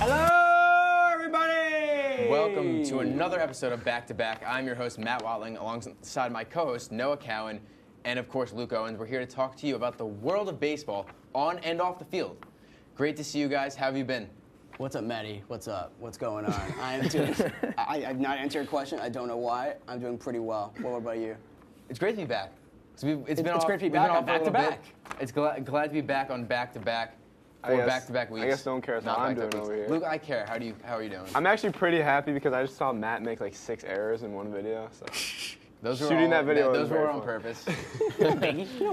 Hello, everybody! Welcome to another episode of Back to Back. I'm your host, Matt Watling, alongside my co-host, Noah Cowan, and of course, Luke Owens. We're here to talk to you about the world of baseball on and off the field. Great to see you guys. How have you been? What's up, Matty? What's up? What's going on? I've not answered your question. I don't know why. I'm doing pretty well. What about you? It's great to be back. It's great to be back on Back to Back. It's glad to be back on Back to Back. For back-to-back weeks. I guess no one cares how I'm doing over here. Luke, I care. How are you doing? I'm actually pretty happy because I just saw Matt make like 6 errors in one video. So those were on purpose.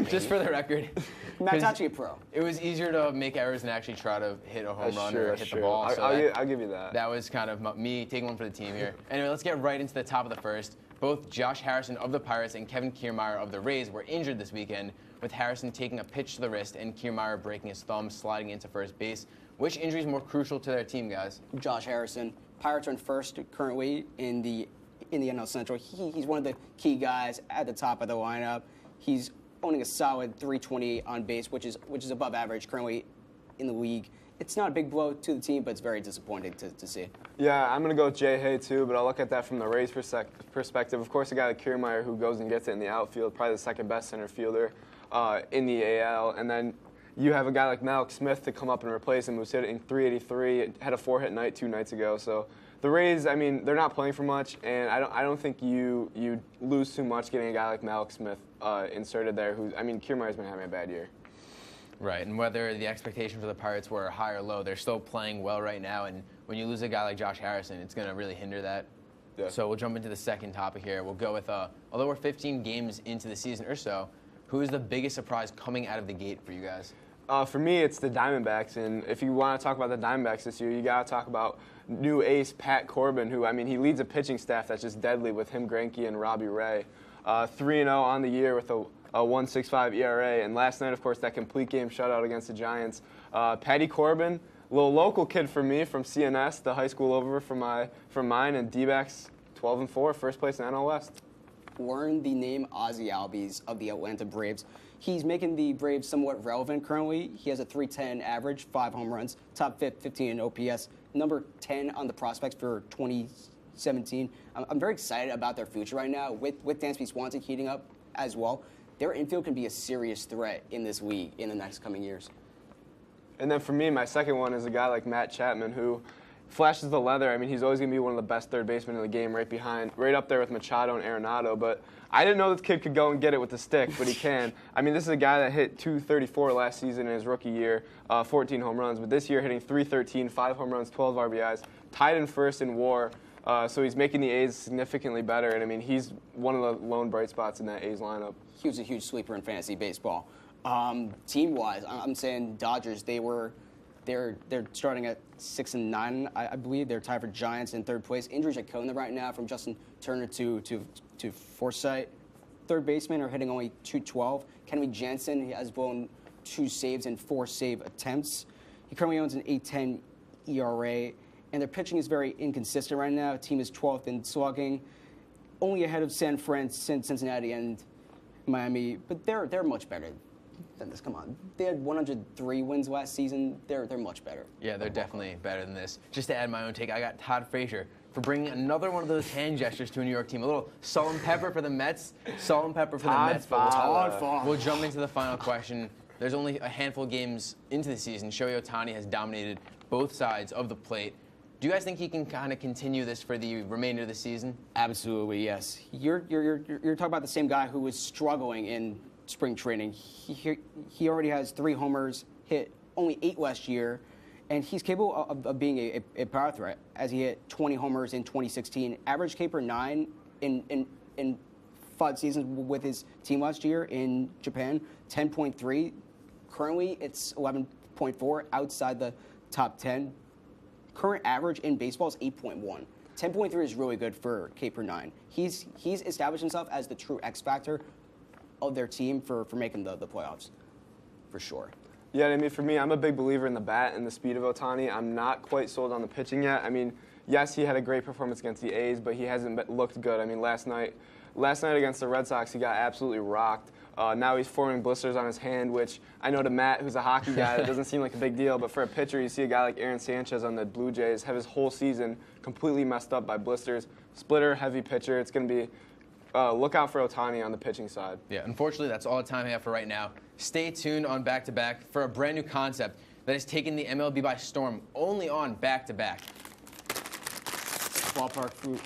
Just for the record. Matt's actually a pro. It was easier to make errors than actually try to hit a home run or hit the ball. I'll give you that. That was kind of me taking one for the team here. Anyway, let's get right into the top of the first. Both Josh Harrison of the Pirates and Kevin Kiermaier of the Rays were injured this weekend, with Harrison taking a pitch to the wrist and Kiermaier breaking his thumb, sliding into first base. Which injury is more crucial to their team, guys? Josh Harrison. Pirates are in first currently in the NL Central. He's one of the key guys at the top of the lineup. He's owning a solid 328 on base, which is above average currently in the league. It's not a big blow to the team, but it's very disappointing to see. Yeah, I'm going to go with Jay Hay, too, but I'll look at that from the Rays' perspective. Of course, a guy like Kiermaier who goes and gets it in the outfield, probably the second best center fielder in the AL. And then you have a guy like Malik Smith to come up and replace him, who's hitting 383, had a 4-hit night 2 nights ago. So the Rays, I mean, they're not playing for much, and I don't think you lose too much getting a guy like Malik Smith inserted there. Kiermaier's been having a bad year. Right, and whether the expectations for the Pirates were high or low, they're still playing well right now, and when you lose a guy like Josh Harrison, it's going to really hinder that. Yeah. So we'll jump into the second topic here. We'll go with, although we're 15 games into the season or so, who is the biggest surprise coming out of the gate for you guys? For me, it's the Diamondbacks, and if you want to talk about the Diamondbacks this year, you got to talk about new ace Pat Corbin, who, he leads a pitching staff that's just deadly with him, Greinke, and Robbie Ray. 3-0 on the year with a 1.65 ERA, and last night, of course, that complete game shutout against the Giants. Patty Corbin, a little local kid for me from CNS, the high school over from mine, and D-backs 12-4, first place in NL West. Learn the name Ozzie Albies of the Atlanta Braves. He's making the Braves somewhat relevant currently. He has a 310 average, 5 home runs, top 15 in OPS, number 10 on the prospects for 2017. I'm very excited about their future right now with Dansby Swanson heating up as well. Their infield can be a serious threat in this league in the next coming years. And then for me, my second one is a guy like Matt Chapman, who flashes the leather. He's always going to be one of the best third basemen in the game, right up there with Machado and Arenado. But I didn't know this kid could go and get it with the stick, but he can. This is a guy that hit 234 last season in his rookie year, 14 home runs. But this year, hitting 313, 5 home runs, 12 RBIs, tied in first in WAR. So he's making the A's significantly better, and he's one of the lone bright spots in that A's lineup. He was a huge sleeper in fantasy baseball. Team-wise, I'm saying Dodgers. They're starting at 6-9, I believe. They're tied for Giants in third place. Injuries are killing them right now, from Justin Turner to Forsythe. Third baseman are hitting only 212. Kenley Jansen, he has blown 2 saves and 4 save attempts. He currently owns an 8.10 ERA. And their pitching is very inconsistent right now. The team is 12th in slugging, only ahead of San Fran, Cincinnati, and Miami. But they're much better than this. Come on, they had 103 wins last season. They're much better. Yeah, they're definitely better than this. Just to add my own take, I got Todd Frazier for bringing another one of those hand gestures to a New York team. A little salt and pepper for the Mets. Salt and pepper for the Mets. We'll jump into the final question. There's only a handful of games into the season. Shohei Ohtani has dominated both sides of the plate. Do you guys think he can kind of continue this for the remainder of the season? Absolutely, yes. You're talking about the same guy who was struggling in spring training. He already has 3 homers, hit only 8 last year, and he's capable of being a power threat, as he hit 20 homers in 2016, average K per 9 in 5 seasons with his team last year in Japan, 10.3. Currently, it's 11.4 outside the top 10. Current average in baseball is 8.1. 10.3 is really good for K per 9. He's established himself as the true X factor of their team for making the playoffs, for sure. Yeah, for me, I'm a big believer in the bat and the speed of Ohtani. I'm not quite sold on the pitching yet. Yes, he had a great performance against the A's, but he hasn't looked good. Last night against the Red Sox, he got absolutely rocked. Now he's forming blisters on his hand, which I know to Matt, who's a hockey guy, that doesn't seem like a big deal. But for a pitcher, you see a guy like Aaron Sanchez on the Blue Jays have his whole season completely messed up by blisters. Splitter, heavy pitcher. It's going to be look out for Ohtani on the pitching side. Yeah, unfortunately, that's all the time I have for right now. Stay tuned on Back to Back for a brand new concept that has taken the MLB by storm, only on Back to Back. Ballpark food.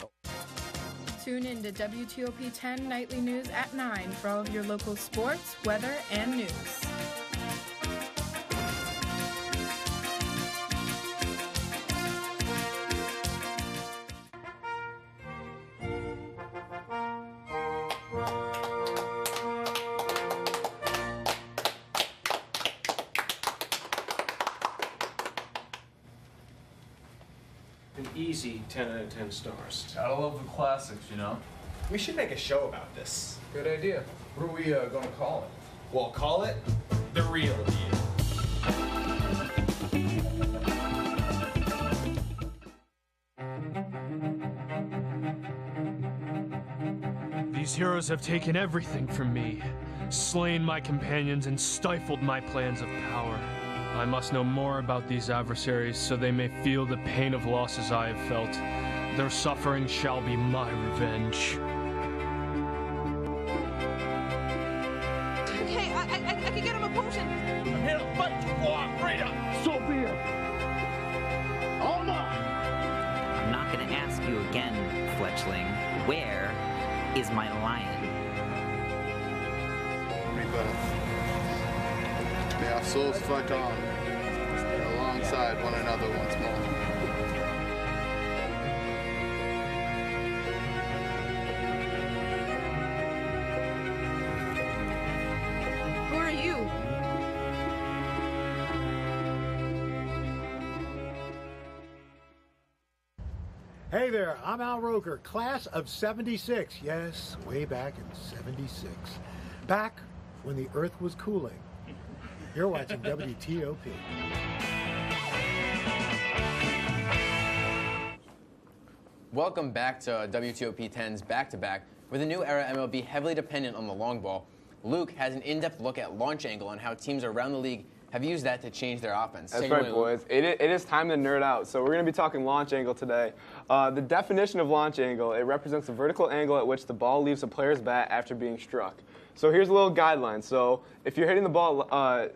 Tune in to WTOP 10 Nightly News at 9 for all of your local sports, weather, and news. An easy 10 out of 10 stars. Gotta love the classics, you know? We should make a show about this. Good idea. What are we gonna call it? We'll call it The Real Deal. These heroes have taken everything from me, slain my companions, and stifled my plans of power. I must know more about these adversaries so they may feel the pain of losses I have felt. Their suffering shall be my revenge. Okay, I can get him a potion. I'm here to fight you, Freedom! So be it! All mine! I'm not gonna ask you again, Fletchling. Where is my lion? May our souls fight on, alongside one another once more. Who are you? Hey there, I'm Al Roker, class of 76. Yes, way back in 76. Back when the Earth was cooling. You're watching WTOP. Welcome back to WTOP 10's Back to Back. With a new era MLB heavily dependent on the long ball, Luke has an in-depth look at launch angle and how teams around the league have used that to change their offense. That's right, boys. It is time to nerd out. So we're going to be talking launch angle today. The definition of launch angle, it represents the vertical angle at which the ball leaves a player's bat after being struck. So here's a little guideline. So if you're hitting the ball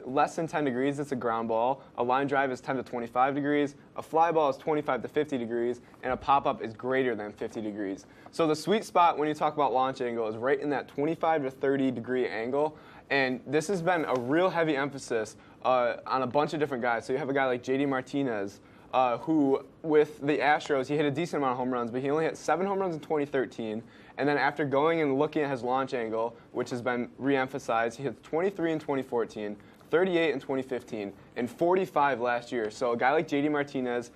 less than 10 degrees, it's a ground ball. A line drive is 10 to 25 degrees. A fly ball is 25 to 50 degrees. And a pop-up is greater than 50 degrees. So the sweet spot when you talk about launch angle is right in that 25 to 30 degree angle. And this has been a real heavy emphasis on a bunch of different guys. So you have a guy like JD Martinez, who with the Astros, he hit a decent amount of home runs, but he only hit 7 home runs in 2013. And then after going and looking at his launch angle, which has been re-emphasized, he hit 23 in 2014, 38 in 2015, and 45 last year. So a guy like JD Martinez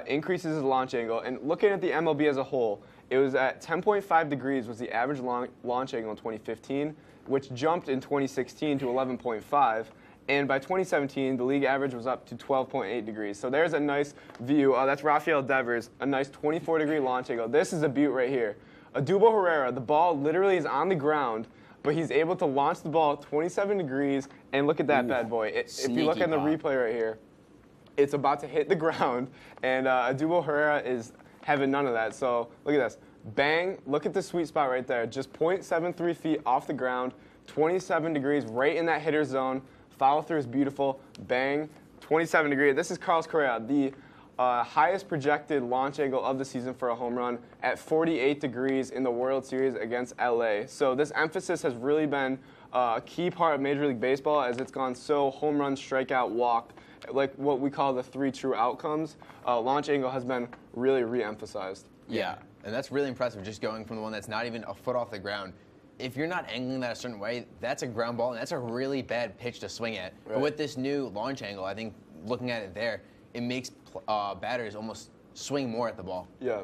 increases his launch angle. And looking at the MLB as a whole, it was at 10.5 degrees was the average launch angle in 2015, which jumped in 2016 to 11.5. And by 2017, the league average was up to 12.8 degrees. So there's a nice view. That's Rafael Devers, a nice 24-degree launch angle. This is a beaut right here. Adubo Herrera, the ball literally is on the ground, but he's able to launch the ball 27 degrees, and look at that bad boy. If you look at the replay right here, it's about to hit the ground, and Adubo Herrera is having none of that. So look at this. Bang, look at the sweet spot right there. Just 0.73 feet off the ground, 27 degrees, right in that hitter zone. Follow through is beautiful. Bang, 27 degrees. This is Carlos Correa, the highest projected launch angle of the season for a home run at 48 degrees in the World Series against LA. So this emphasis has really been a key part of Major League Baseball as it's gone so home run, strikeout, walk, like what we call the 3 true outcomes. Launch angle has been really re-emphasized. Yeah, and that's really impressive, just going from the one that's not even a foot off the ground. If you're not angling that a certain way, that's a ground ball, and that's a really bad pitch to swing at. Right. But with this new launch angle, I think looking at it there, it makes batters almost swing more at the ball. Yeah.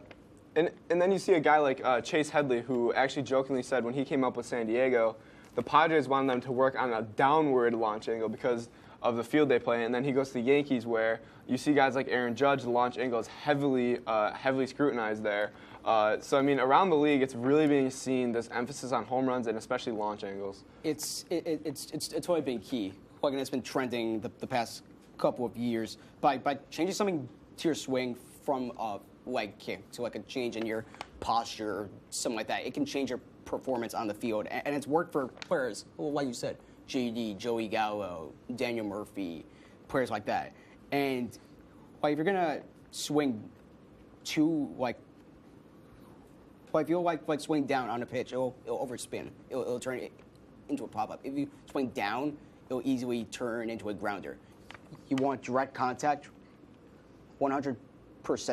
And then you see a guy like Chase Headley, who actually jokingly said when he came up with San Diego, the Padres wanted them to work on a downward launch angle because of the field they play, and then he goes to the Yankees where you see guys like Aaron Judge. The launch angle is heavily scrutinized there. So I mean, around the league, it's really being seen this emphasis on home runs and especially launch angles. It's totally been key. Like, and it's been trending the past couple of years by changing something to your swing from a leg kick to like a change in your posture or something like that. It can change your performance on the field, and it's worked for players like you said, JD, Joey Gallo, Daniel Murphy, players like that. And like, if you're gonna swing too if you like swing down on a pitch, it'll overspin. It'll turn it into a pop-up. If you swing down, it'll easily turn into a grounder. You want direct contact, 100%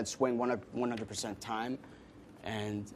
swing, 100% time, and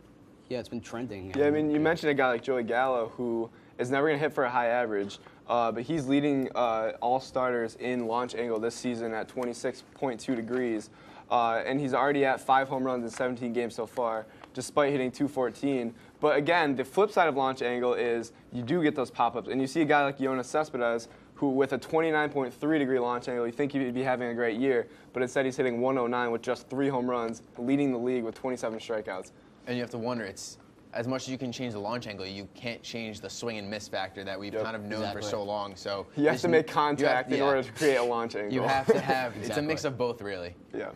yeah, it's been trending. Yeah, I mean, you mentioned a guy like Joey Gallo who is never going to hit for a high average, but he's leading all starters in launch angle this season at 26.2 degrees, and he's already at 5 home runs in 17 games so far, despite hitting 214. But again, the flip side of launch angle is you do get those pop-ups, and you see a guy like Yoenis Cespedes, who with a 29.3 degree launch angle, you think he'd be having a great year, but instead he's hitting 109 with just 3 home runs, leading the league with 27 strikeouts. And you have to wonder, it's as much as you can change the launch angle, you can't change the swing and miss factor that we've kind of known for so long. So you have to make contact in order to create a launch angle. You have to have, it's a mix of both, really. Yeah.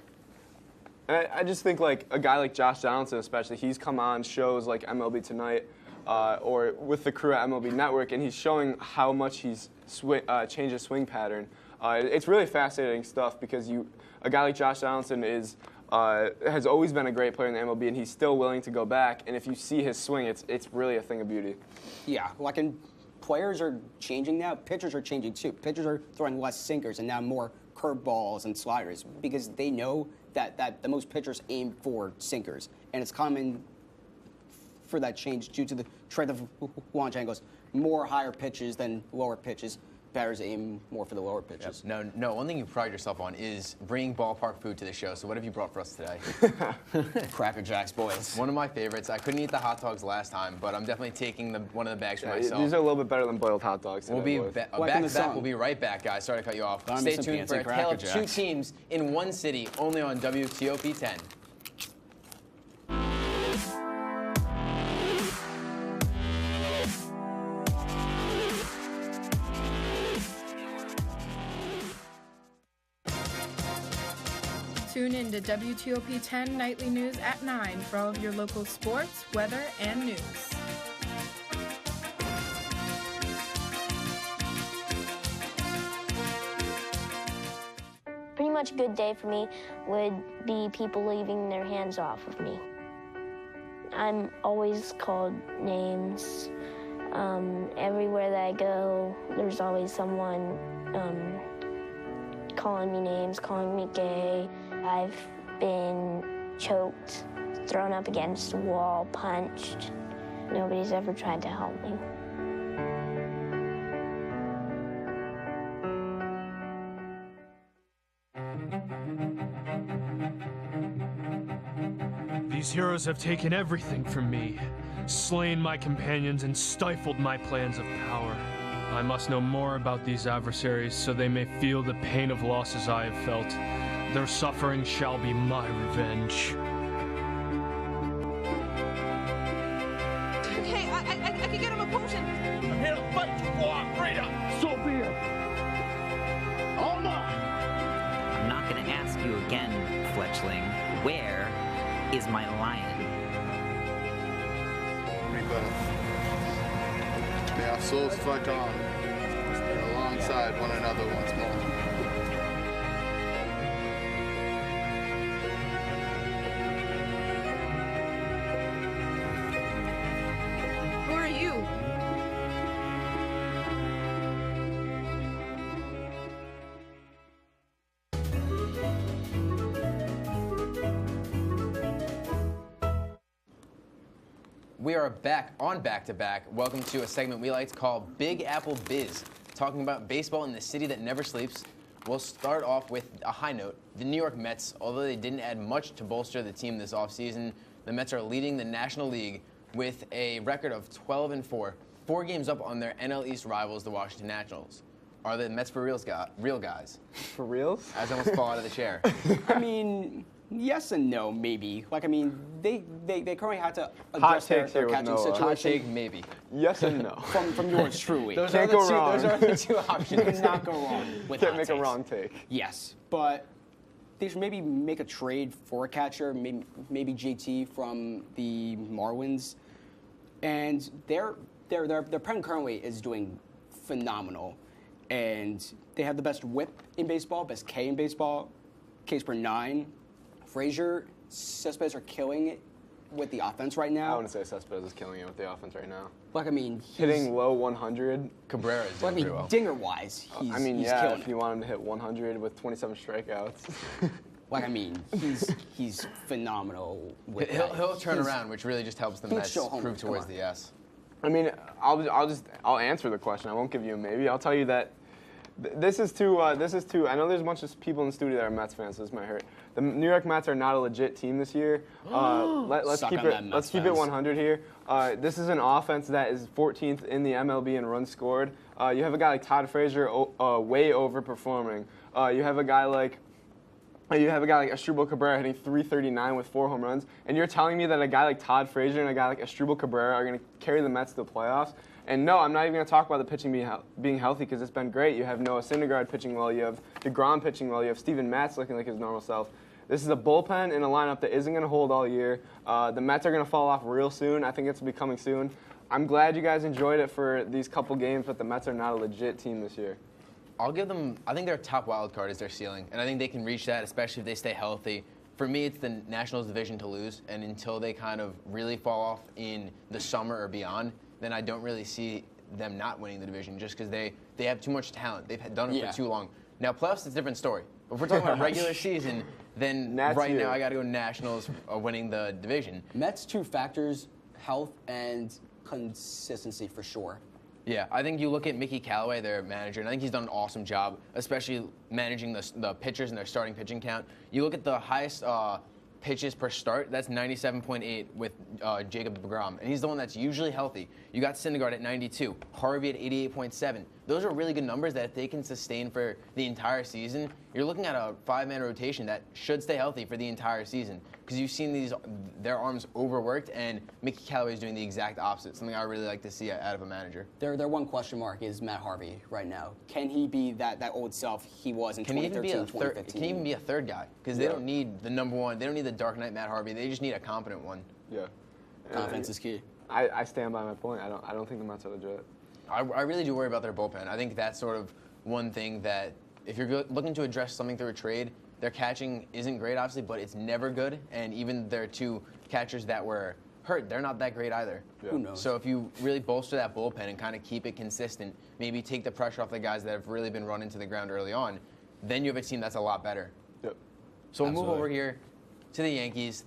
And I just think like a guy like Josh Donaldson especially, he's come on shows like MLB Tonight or with the crew at MLB Network, and he's showing how much he's changed his swing pattern. It's really fascinating stuff because a guy like Josh Donaldson has always been a great player in the MLB, and he's still willing to go back. And if you see his swing, it's really a thing of beauty. Yeah, players are changing now. Pitchers are changing too. Pitchers are throwing less sinkers and now more curveballs and sliders because they know that the most pitchers aim for sinkers, and it's common for that change due to the trend of launch angles. More higher pitches than lower pitches. Batters aim more for the lower pitches. Yep. No, one thing you pride yourself on is bringing ballpark food to the show. So what have you brought for us today? Cracker Jacks, boys. One of my favorites. I couldn't eat the hot dogs last time, but I'm definitely taking one of the bags for myself. These are a little bit better than boiled hot dogs today, We'll be back to back. We'll be right back, guys. Sorry to cut you off. Stay tuned for a tale of 2 teams in one city, only on WTOP 10. Tune in to WTOP 10 Nightly News at 9 for all of your local sports, weather, and news. Pretty much a good day for me would be people leaving their hands off of me. I'm always called names. Everywhere that I go, there's always someone calling me names, calling me gay. I've been choked, thrown up against a wall, punched. Nobody's ever tried to help me. These heroes have taken everything from me, slain my companions and stifled my plans of power. I must know more about these adversaries so they may feel the pain of losses I have felt. Their suffering shall be my revenge. Okay, I can get him a potion. I'm here to fight you, boy. Right up. So be it. All mine. I'm not going to ask you again, Fletchling. Where is my lion? We better. May our souls fight on alongside one another once more. Who are you? We are back on Back to Back. Welcome to a segment we like to call Big Apple Biz, talking about baseball in the city that never sleeps. We'll start off with a high note. The New York Mets, although they didn't add much to bolster the team this offseason, the Mets are leading the National League with a record of 12-4, 4 games up on their NL East rivals, the Washington Nationals. are the Mets for real guys? For reals? As I almost fall out of the chair. I mean, yes and no, maybe. Like, I mean, they currently had to Hot address their takes here with catching Noah. situation. Hot take, maybe. Yes and no. From yours truly. Those Can't are the go two. wrong. Those are the two You options. cannot go wrong with Can't hot make a takes. wrong take. Yes, but they should maybe make a trade for a catcher, maybe JT from the Marlins, and their pen currently is doing phenomenal, and they have the best WHIP in baseball, best K in baseball, Ks per 9. Frazier, Cespedes are killing it with the offense right I now. wouldn't say Cespedes is killing it with the offense right now. Like, I mean, Hitting low 100. Cabrera is Like, I doing mean, pretty well. dinger-wise, he's I mean, he's yeah, killing if it. you want him to hit 100 with 27 strikeouts. Like, I mean, he's phenomenal with He'll that. turn He's- around, which really just helps the he'll Mets show home prove run, come towards on. the yes. I mean, I'll answer the question. I won't give you a maybe. I'll tell you that this is too. I know there's a bunch of people in the studio that are Mets fans, so this might hurt. The New York Mets are not a legit team this year. Let's Suck keep on it. that, Mets Let's keep it fans. 100 here. This is an offense that is 14th in the MLB in runs scored. You have a guy like Todd Frazier way overperforming. You have a guy like Asdrubal Cabrera hitting 339 with 4 home runs, and you're telling me that a guy like Todd Frazier and a guy like Asdrubal Cabrera are going to carry the Mets to the playoffs? And no, I'm not even going to talk about the pitching being healthy because it's been great. You have Noah Syndergaard pitching well. You have DeGrom pitching well. You have Steven Matz looking like his normal self. This is a bullpen and a lineup that isn't going to hold all year. The Mets are going to fall off real soon. I think it's be coming soon. I'm glad you guys enjoyed it for these couple games, but the Mets are not a legit team this year. I'll give them, I think their top wild card is their ceiling, and I think they can reach that, especially if they stay healthy. For me, it's the Nationals division to lose, and until they kind of really fall off in the summer or beyond, then I don't really see them not winning the division just because they have too much talent. They've done it for too long. Now, playoffs is a different story. But if we're talking about regular season, then right now I got to go Nationals winning the division. Mets 2 factors, health and consistency for sure. Yeah, I think you look at Mickey Callaway, their manager, and I think he's done an awesome job, especially managing the pitchers and their starting pitching count. You look at the highest pitches per start, that's 97.8 with Jacob DeGrom, and he's the one that's usually healthy. You got Syndergaard at 92, Harvey at 88.7. Those are really good numbers that if they can sustain for the entire season, you're looking at a 5-man rotation that should stay healthy for the entire season. Because you've seen their arms overworked, and Mickey Callaway is doing the exact opposite, something I really like to see out of a manager. Their one question mark is Matt Harvey right now. Can he be that old self he was in 2013, 2015? Can he even be a third guy? Because they don't need the number one. They don't need the Dark Knight Matt Harvey. They just need a competent one. Yeah. Confidence is key. I stand by my point. I don't think the Mets are legit. I really do worry about their bullpen. I think that's sort of one thing that if you're looking to address something through a trade, their catching isn't great, obviously, but it's never good. And even their 2 catchers that were hurt, they're not that great either. Yeah. Who knows? So if you really bolster that bullpen and kind of keep it consistent, maybe take the pressure off the guys that have really been run into the ground early on, then you have a team that's a lot better. Yep. So we'll move over here to the Yankees.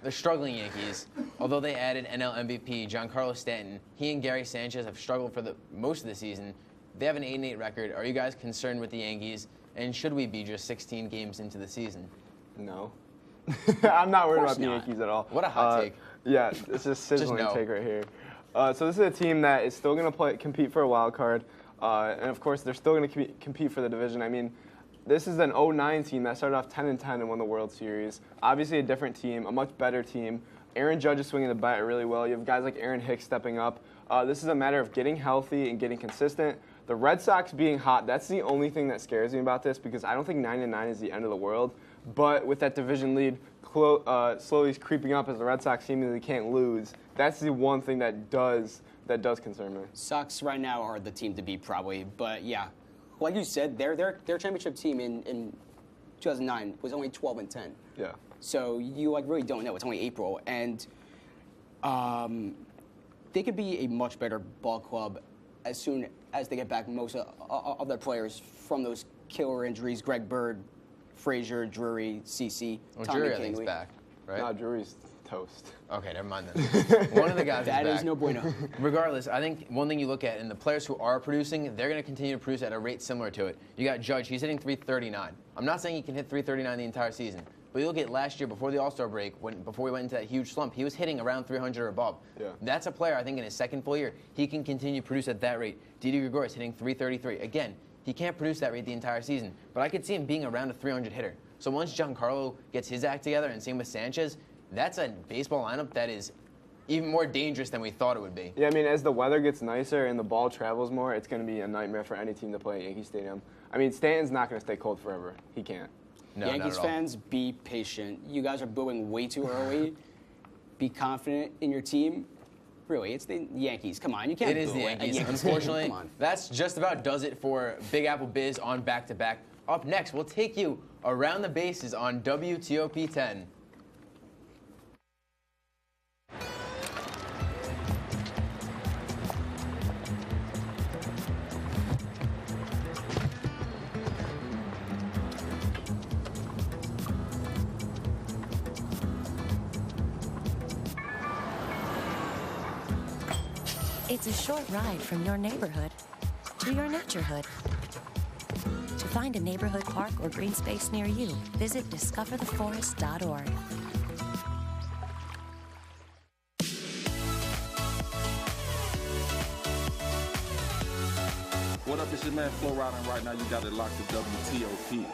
The struggling Yankees, although they added NL MVP Giancarlo Stanton, he and Gary Sanchez have struggled for most of the season. They have an 8-8 record. Are you guys concerned with the Yankees? And should we be just 16 games into the season? No. I'm not worried about the Yankees at all. What a hot take. Yeah, it's just sizzling take right here. So this is a team that is still going to compete for a wild card. And, of course, they're still going to compete for the division. I mean, this is an 09 team that started off 10-10 and won the World Series. Obviously a different team, a much better team. Aaron Judge is swinging the bat really well. You have guys like Aaron Hicks stepping up. This is a matter of getting healthy and getting consistent. The Red Sox being hot, that's the only thing that scares me about this because I don't think 9-9 is the end of the world. But with that division lead slowly creeping up as the Red Sox seemingly can't lose, that's the one thing that does concern me. Sox right now are the team to beat probably, but yeah. Like you said, their championship team in 2009 was only 12-10. Yeah. So you really don't know. It's only April, and they could be a much better ball club as soon as they get back most of their players from those killer injuries. Greg Bird, Frazier, Drury, CC, Well, Tommy Drury, I Kahnle. think, is back, right? No, Drury's toast. Okay, never mind then. One of the guys That is back. is no bueno. Regardless, I think one thing you look at, and the players who are producing, they're going to continue to produce at a rate similar to it. You got Judge, he's hitting 339. I'm not saying he can hit 339 the entire season, but you look at last year before the All-Star break, before we went into that huge slump, he was hitting around 300 or above. Yeah. That's a player, I think, in his second full year, he can continue to produce at that rate. Didi Gregorius hitting 333. Again, he can't produce that rate the entire season. But I could see him being around a 300 hitter. So once Giancarlo gets his act together, and same with Sanchez, that's a baseball lineup that is even more dangerous than we thought it would be. Yeah, I mean, as the weather gets nicer and the ball travels more, it's going to be a nightmare for any team to play at Yankee Stadium. I mean, Stanton's not going to stay cold forever. He can't. No, Yankees fans, be patient. You guys are booing way too early. Be confident in your team. Really, it's the Yankees. Come on, you can't. It is the Yankees. Unfortunately, that's just about does it for Big Apple Biz on Back to Back. Up next, we'll take you around the bases on WTOP 10. It's a short ride from your neighborhood to your naturehood. To find a neighborhood park or green space near you, visit discovertheforest.org. What up, it's your man Flo Rida, and right now you got it locked to WTOP.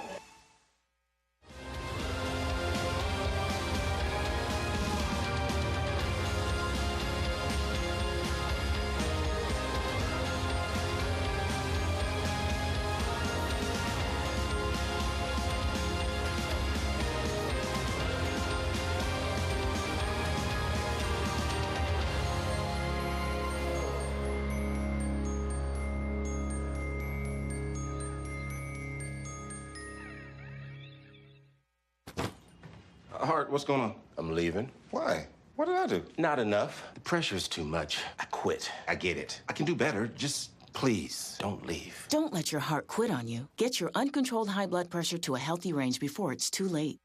Hart, what's going on? I'm leaving. Why? What did I do? Not enough. The pressure's too much. I quit. I get it. I can do better. Just please don't leave. Don't let your heart quit on you. Get your uncontrolled high blood pressure to a healthy range before it's too late.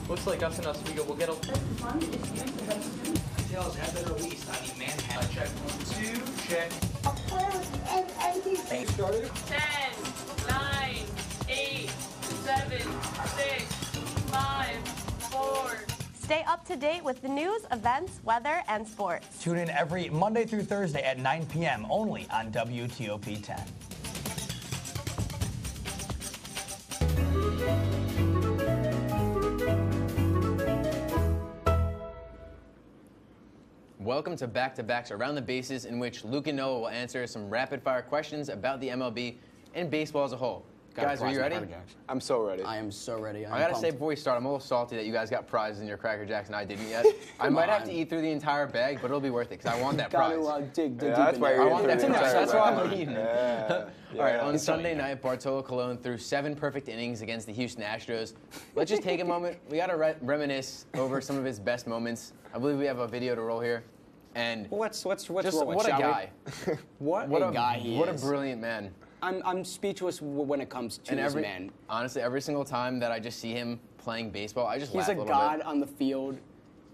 Looks like us and Oswego will get a... Details have been released on the Manhattan. Check 1, 2, check. Started. 10, 9, 8, 7, 6, 5, 4. Stay up to date with the news, events, weather, and sports. Tune in every Monday through Thursday at 9 p.m. only on WTOP 10. Welcome to Back-to-Backs Around the Bases, in which Luke and Noah will answer some rapid-fire questions about the MLB and baseball as a whole. Guys, are you ready? I'm so ready. I am so ready. I gotta say before we start, I'm a little salty that you guys got prizes in your Cracker Jacks and I didn't yet. I might have to eat through the entire bag, but it'll be worth it because I want that prize. dig that's deep why in you're there. I want that eating prize. That's why I'm eating. Yeah. All right, on Sunday night, Bartolo Colon threw 7 perfect innings against the Houston Astros. Let's just take a moment. We gotta reminisce over some of his best moments. I believe we have a video to roll here. And let's just roll it, what a shall we? guy. What a guy he is. What a brilliant man. I'm speechless when it comes to this man. Honestly, every single time that I just see him playing baseball, I just laugh a He's a little god bit. on the field.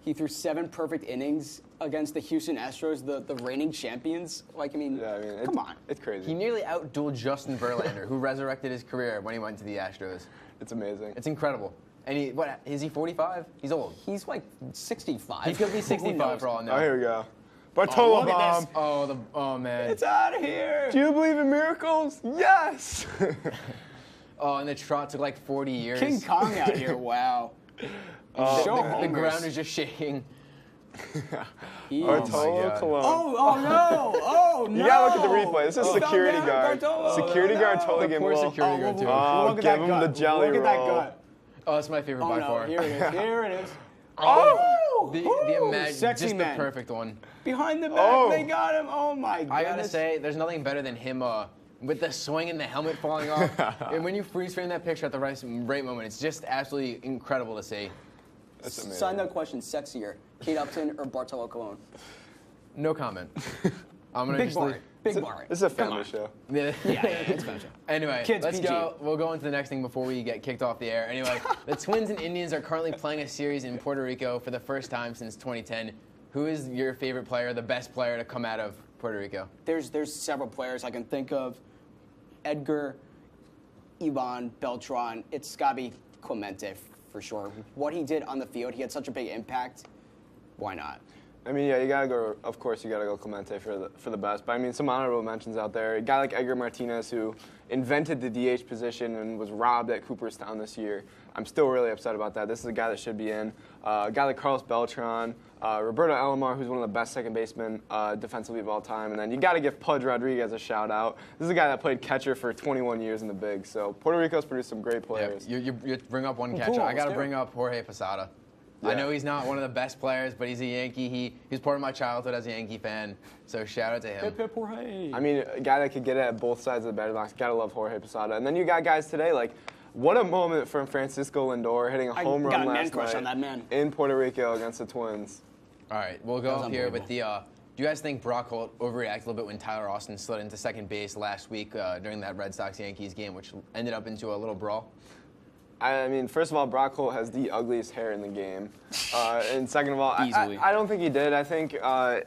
He threw 7 perfect innings against the Houston Astros, the reigning champions. Like, I mean, come on. It's crazy. He nearly outdueled Justin Verlander, who resurrected his career when he went to the Astros. It's amazing. It's incredible. And what is he 45? He's old. He's like 65. He could be 65 for all I know. Oh, here we go. Bartolo look at bomb. this. Oh man. It's out of here. Do you believe in miracles? Yes. Oh, and the trot took like 40 years. King Kong out here. Wow. The ground is just shaking. Bartolo Colon. Oh no! Oh no! You gotta look at the replay. This is security guard. Security guard totally gave him a little. Security guard too. Oh, give him the jelly roll. Look at that gut. Oh, that's my favorite by far. Here it is. Here it is. Oh! Sexy just man. the perfect one. Behind the back, they got him. Oh my goodness. I gotta say, there's nothing better than him with the swing and the helmet falling off. And when you freeze frame that picture at the right moment, it's just absolutely incredible to see. That's amazing. Sign that question: sexier, Kate Upton or Bartolo Colon? No comment. I'm gonna Big just bar. Big bar. This is a family show. Yeah, it's a family show. Anyway, Kids let's PG. go. We'll go into the next thing before we get kicked off the air. Anyway, the Twins and Indians are currently playing a series in Puerto Rico for the first time since 2010. Who is your favorite player, the best player to come out of Puerto Rico? There's several players I can think of. Edgar, Ivan, Beltran. It's got to be Clemente for sure. What he did on the field, he had such a big impact. Why not? I mean, yeah, you gotta go. Of course, you gotta go Clemente for the best. But I mean, some honorable mentions out there. A guy like Edgar Martinez, who invented the DH position and was robbed at Cooperstown this year. I'm still really upset about that. This is a guy that should be in. A guy like Carlos Beltran, Roberto Alomar, who's one of the best second basemen defensively of all time. And then you gotta give Pudge Rodriguez a shout out. This is a guy that played catcher for 21 years in the Bigs. So Puerto Rico's produced some great players. Yeah, you bring up one catcher. I gotta bring up Jorge Posada. Yeah. I know he's not one of the best players, but he's a Yankee. He's part of my childhood as a Yankee fan, so shout out to him. Hip, hip, Jorge. I mean, a guy that could get it at both sides of the batting box. Gotta love Jorge Posada. And then you got guys today like, what a moment from Francisco Lindor hitting a home run last night on that man. in Puerto Rico against the Twins. All right, we'll go up here with the. Do you guys think Brock Holt overreacted a little bit when Tyler Austin slid into second base last week during that Red Sox-Yankees game, which ended up into a little brawl? I mean, first of all, Brock Holt has the ugliest hair in the game. And second of all, I don't think he did. I think, Tyler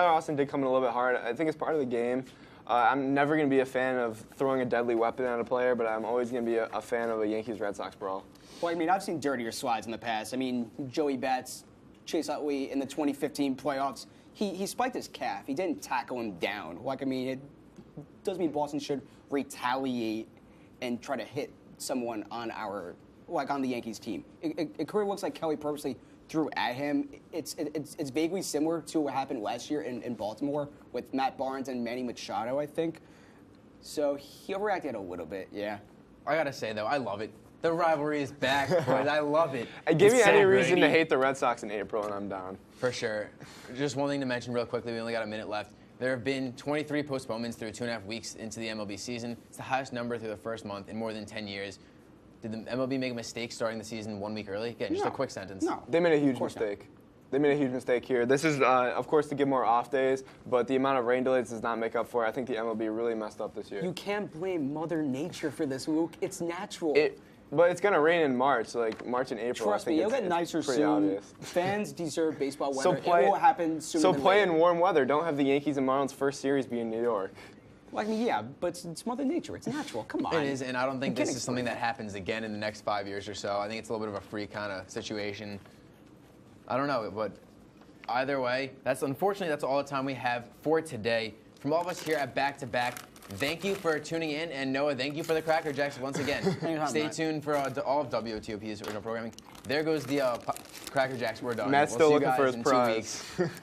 Austin did come in a little bit hard. I think it's part of the game. I'm never going to be a fan of throwing a deadly weapon at a player, but I'm always going to be a fan of a Yankees-Red Sox brawl. Well, I mean, I've seen dirtier slides in the past. I mean, Joey Bats, Chase Utley in the 2015 playoffs, he spiked his calf. He didn't tackle him down. Like, I mean, it does mean Boston should retaliate and try to hit someone on on the Yankees team. It kind of looks like Kelly purposely threw at him. It's vaguely similar to what happened last year in Baltimore with Matt Barnes and Manny Machado, I think. So he overreacted a little bit, yeah. I gotta say though, I love it. The rivalry is back, boys. I love it. Give me any reason to hate the Red Sox in April, and I'm down. For sure. Just one thing to mention real quickly. We only got a minute left. There have been 23 postponements through 2.5 weeks into the MLB season. It's the highest number through the first month in more than 10 years. Did the MLB make a mistake starting the season 1 week early? Again, just a quick sentence. No. They made a huge mistake. They made a huge mistake here. This is, of course, to give more off days, but the amount of rain delays does not make up for it. I think the MLB really messed up this year. You can't blame Mother Nature for this, Luke. It's natural. But it's going to rain in March, like March and April. Trust me, it'll get nicer soon. Obvious. Fans deserve baseball weather. It will happen sooner than play later. in warm weather. Don't have the Yankees and Marlins first series be in New York. Like, yeah, but it's Mother Nature. It's natural. Come on. It is, and I don't think this is something that happens again in the next 5 years or so. I think it's a little bit of a free kind of situation. I don't know, but either way, unfortunately that's all the time we have for today. From all of us here at Back to Back, thank you for tuning in, and Noah, thank you for the Cracker Jacks once again. Stay tuned for all of WTOP's original programming. There goes the Cracker Jacks. We're done. Matt's still looking for his prize. 2 weeks.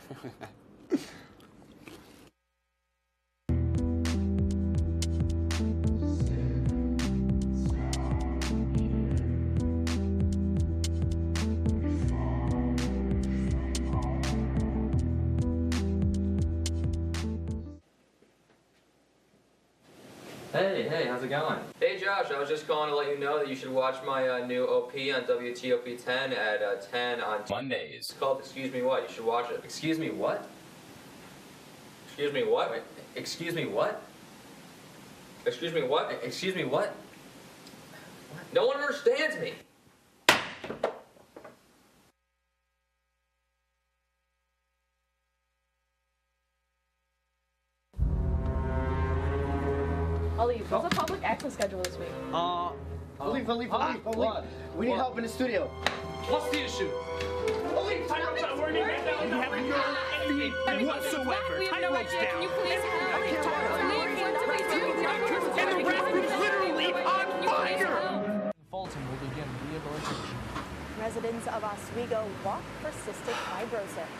Hey, how's it going? Hey Josh, I was just calling to let you know that you should watch my new OP on WTOP 10 at 10 on Mondays. It's called Excuse Me What. You should watch it. Excuse me what? Excuse me what? Wait, excuse me what? Excuse me what? Excuse me what? No one understands me. Ollie, what's the public access schedule this week? Leave. We need help in the studio. What's the issue? Leave. I'm not working right now. You have no feet whatsoever. Tie ropes down. Can you please And the rest is literally on fire. Fulton will begin rehabilitation. Residents of Oswego walk for cystic fibrosis.